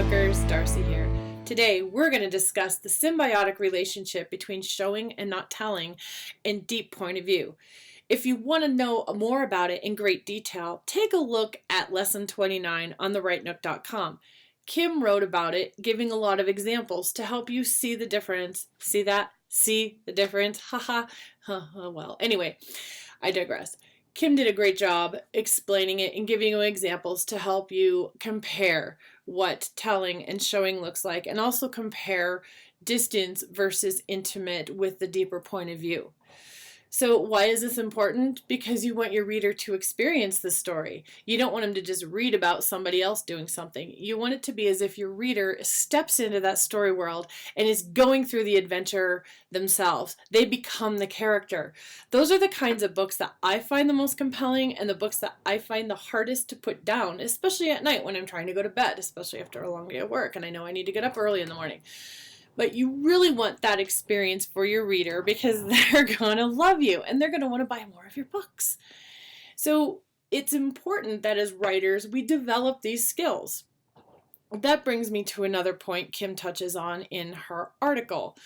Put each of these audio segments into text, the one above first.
Nookers, Darcie here. Today we're going to discuss the symbiotic relationship between showing and not telling in deep point of view. If you want to know more about it in great detail, take a look at lesson 29 on thewritenook.com. Kim wrote about it, giving a lot of examples to help you see the difference. See that? See the difference? Haha. Well, anyway, I digress. Kim did a great job explaining it and giving you examples to help you compare what telling and showing looks like, and also compare distance versus intimate with the deeper point of view. So why is this important? Because you want your reader to experience the story. You don't want them to just read about somebody else doing something. You want it to be as if your reader steps into that story world and is going through the adventure themselves. They become the character. Those are the kinds of books that I find the most compelling and the books that I find the hardest to put down, especially at night when I'm trying to go to bed, especially after a long day at work and I know I need to get up early in the morning. But you really want that experience for your reader because they're going to love you and they're going to want to buy more of your books. So it's important that as writers, we develop these skills. That brings me to another point Kim touches on in her article.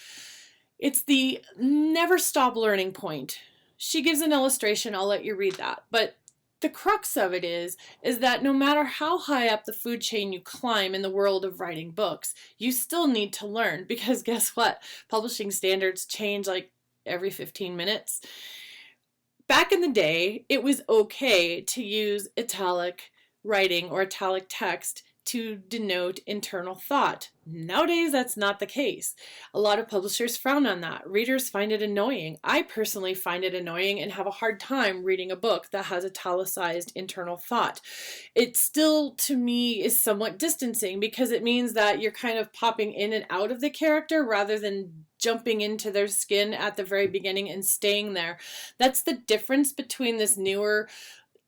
It's the never stop learning point. She gives an illustration. I'll let you read that. But the crux of it is that no matter how high up the food chain you climb in the world of writing books, you still need to learn because guess what? Publishing standards change like every 15 minutes. Back in the day, it was okay to use italic writing or italic text to denote internal thought. Nowadays, that's not the case. A lot of publishers frown on that. Readers find it annoying. I personally find it annoying and have a hard time reading a book that has italicized internal thought. It still, to me, is somewhat distancing because it means that you're kind of popping in and out of the character rather than jumping into their skin at the very beginning and staying there. That's the difference between this newer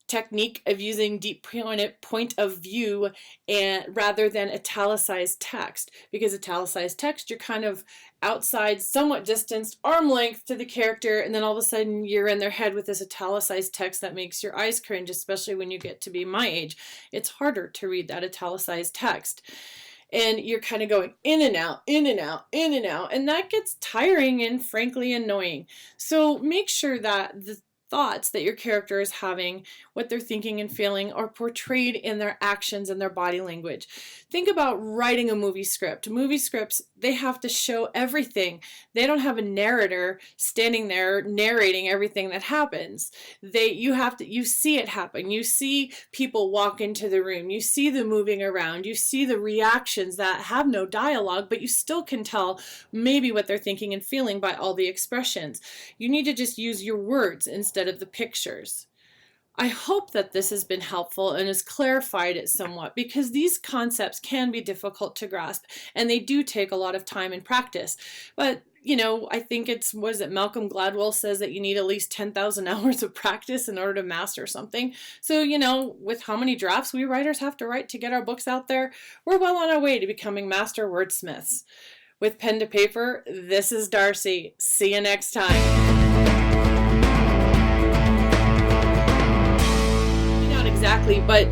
technique of using deep point of view and rather than italicized text, because italicized text you're kind of outside, somewhat distanced, arm length to the character, and then all of a sudden you're in their head with this italicized text that makes your eyes cringe, especially when you get to be my age. It's harder to read that italicized text. And you're kind of going in and out, in and out, in and out, and that gets tiring and frankly annoying. So make sure that the thoughts that your character is having, what they're thinking and feeling, are portrayed in their actions and their body language. Think about writing a movie script. Movie scripts, they have to show everything. They don't have a narrator standing there narrating everything that happens. You see it happen. You see people walk into the room. You see them moving around. You see the reactions that have no dialogue, but you still can tell maybe what they're thinking and feeling by all the expressions. You need to just use your words instead of the pictures. I hope that this has been helpful and has clarified it somewhat because these concepts can be difficult to grasp and they do take a lot of time and practice. But, I think Malcolm Gladwell says that you need at least 10,000 hours of practice in order to master something. So, with how many drafts we writers have to write to get our books out there, we're well on our way to becoming master wordsmiths. With pen to paper, this is Darcie. See you next time. Exactly, but